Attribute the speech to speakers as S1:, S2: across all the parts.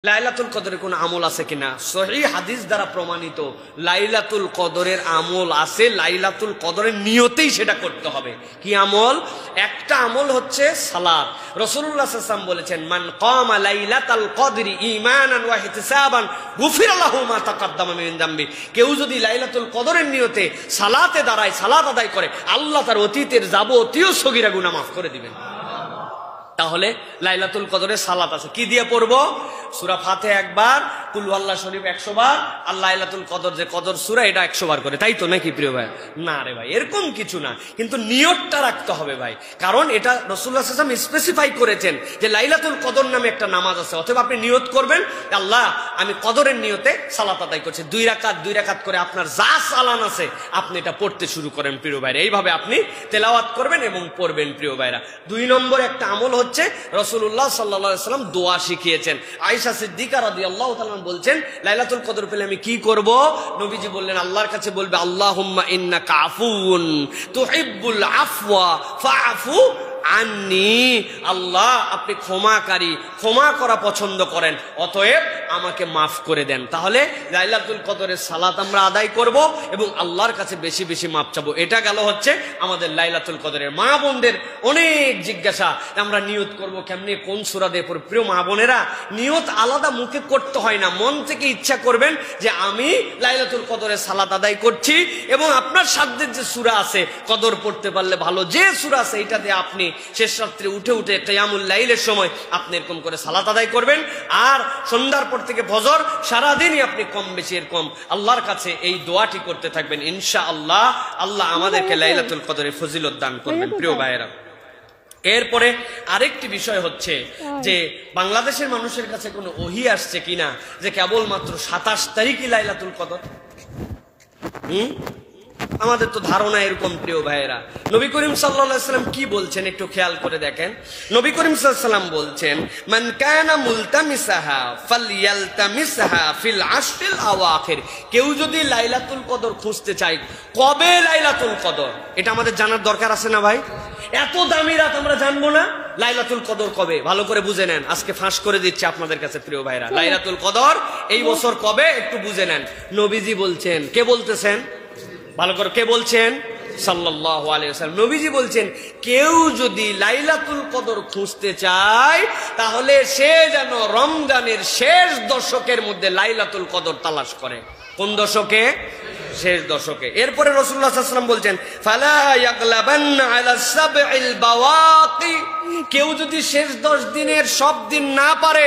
S1: লাইলাতুল কদরে কোন আমল আছে কিনা? সহিহ হাদিস দ্বারা প্রমাণিত লাইলাতুল কদরের আমল আছে। লাইলাতুল কদরের নিয়তেই সেটা করতে হবে। কি আমল? একটা আমল হচ্ছে সালাত। রাসূলুল্লাহ সাল্লাল্লাহু আলাইহি ওয়াসাল্লাম বলেছেন, মান কামা লাইলাতাল কদরি ঈমানান ওয়া ইহতিসাবান গুফিরা লাহু মা তাকাদ্দামা মিন যামবি। কেউ যদি লাইলাতুল কদরের নিয়তে সালাতে দাঁড়ায়, সালাত আদায় করে, আল্লাহ তার অতীতের যাবতীয় সগীরা গুনাহ মাফ করে দিবেন। তাহলে লাইলাতুল কদরের সালাত আছে। কি দিয়ে পড়বো? সূরা ফাতিহা একবার, কুল আল্লাহ শরীফ 100 বার, আর লাইলাতুল কদর যে কদর সূরা এটা 100 বার করে, তাই তো নাকি প্রিয় ভাই? না রে ভাই, এরকম কিছু না, কিন্তু নিয়তটা রাখতে হবে ভাই। কারণ এটা রাসূলুল্লাহ সাল্লাল্লাহু আলাইহি ওয়াসাল্লাম স্পেসিফাই করেছেন যে লাইলাতুল কদর নামে একটা নামাজ আছে। অথবা আপনি নিয়ত করবেন, আল্লাহ আমি কদরের নিয়তে সালাত আদায় করছি, 2 রাকাত করে আপনার যা সালান আছে আপনি এটা পড়তে শুরু করেন প্রিয় ভাইরা। এইভাবে আপনি তেলাওয়াত করবেন এবং পড়বেন প্রিয় ভাইরা। 2 নম্বর একটা আমল হচ্ছে রাসূলুল্লাহ সাল্লাল্লাহু আলাইহি ওয়াসাল্লাম দোয়া শিখিয়েছেন। আয়েশা সিদ্দিকা রাদিয়াল্লাহু তাআলা বলছেন, লাইলাতুল কদর পেলে আমি কি করব? নবীজি বললেন, আল্লাহর কাছে বলবে, আল্লাহুম্মা ইন্নাকা আফুউন তুহিব্বুল আফওয়া ফাআফু আন্নি। আল্লাহ আপনি ক্ষমাকারী, ক্ষমা করা পছন্দ করেন, অতএব আমাকে মাফ করে দেন। তাহলে লাইলাতুল কদরের সালাত আমরা আদায় করব এবং আল্লাহর কাছে বেশি বেশি মাফ চাবো। এটা গেল হচ্ছে আমাদের লাইলাতুল কদরের। মা বোনদের অনেক জিজ্ঞাসা, আমরা নিয়ত করব কেমনে, কোন সূরা দিয়ে পড়ব? প্রিয় মা বোনেরা, নিয়ত আলাদা মুখে করতে হয় না, মন থেকে ইচ্ছা করবেন যে আমি লাইলাতুল কদরের সালাত আদায় করছি এবং আপনার সাধ্যের যে সূরা আছে, কদর পড়তে পারলে ভালো, যে সূরা আছে এটা দিয়ে আপনি শেষ রাত্রে উঠে উঠে কিয়ামুল লাইলের সময় আপনি এরকম করে সালাত আদায় করবেন। আর সন্ধ্যার পর থেকে ফজর সারাদিনই আপনি কম বেশি এরকম আল্লাহর কাছে এই দোয়াটি করতে থাকবেন। ইনশাআল্লাহ আল্লাহ আমাদেরকে লাইলাতুল কদরের ফজিলত দান করবেন প্রিয় ভাইয়েরা। এরপরে আরেকটি বিষয় হচ্ছে যে বাংলাদেশের মানুষের কাছে কোনো ওহী আসছে কিনা যে কেবলমাত্র 27 তারিখই লাইলাতুল কদর? আমাদের তো ধারণা এরকম প্রিয় ভাইয়েরা। নবী করিম সাল্লাল্লাহু আলাইহি ওয়াসাল্লাম কি বলছেন একটু খেয়াল করে দেখেন। নবী করিম সাল্লাল্লাহু আলাইহি ওয়াসাল্লাম বলছেন, মান কানা মুলতামিসাহা ফালইয়ালতামিসহা ফিল আশরিল আওয়াখির। কেউ যদি লাইলাতুল কদর খুঁজতে চায়, কবে লাইলাতুল কদর এটা আমাদের জানার দরকার আছে না ভাই? এত দামি রাত আমরা জানবো না লাইলাতুল কদর কবে? ভালো করে বুঝে নেন, আজকে ফাঁস করে দিচ্ছে আপনাদের কাছে প্রিয় ভাইরা। লাইলাতুল কদর এই বছর কবে একটু বুঝে নেন। নবীজি বলছেন। কে বলতেছেন? ভালো করে কে বলছেন? সাল্লাল্লাহু আলাইহি ওয়াসাল্লাম। নবীজি বলছেন, কেউ যদি লাইলাতুল কদর খুঁজতে চায় তাহলে সে যেন রমজানের শেষ দশকের মধ্যে লাইলাতুল কদর তালাশ করে। কোন দশকে? শেষ দশকে। এরপরে রাসূলুল্লাহ সাল্লাল্লাহু আলাইহি ওয়াসাল্লাম বলছেন, ফালা ইয়াগলাবান্না আলা সাবইল বাওয়াকি। কেউ যদি শেষ 10 দিনের সব দিন না পারে,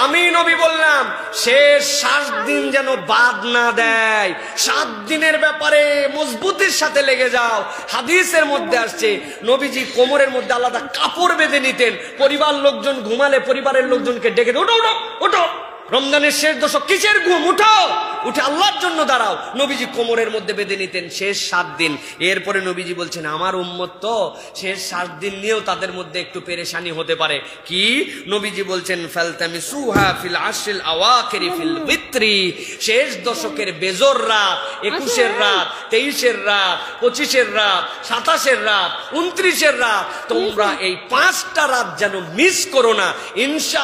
S1: আমি নবী বললাম শেষ 7 দিন যেন বাদ না দেয়। 7 দিনের ব্যাপারে মজবুতির সাথে লেগে যাও। হাদিসের মধ্যে আসছে, নবীজি কোমরের মধ্যে আলাদা কাপড় বেঁধে নিতেন। পরিবার লোকজন ঘুমালে পরিবারের লোকজনকে ডেকে, ওঠো ওঠো ওঠো, রমজানের শেষ দশক, কিসের ঘুম, উঠো, উঠে আল্লাহর জন্য দাঁড়াও। নবীজি কোমরের মধ্যে বেঁধে নিতেন শেষ 7 দিন। এরপরে নবীজি বলছেন, আমার উম্মত তো শেষ 7 দিন নিয়েও তাদের মধ্যে একটু পেরেশানি হতে পারে। কি? নবীজি বলছেন, ফালতামিসুহা ফিল আশরিল আওয়াখিরি ফিল বিত্রি। শেষ দশকের বেজর রাত, 21-এর রাত, 23-এর রাত, 25-এর রাত, 27-এর রাত, 29-এর রাত, তোমরা এই 5টা রাত যেন মিস করো না। ইনশাআল্লাহ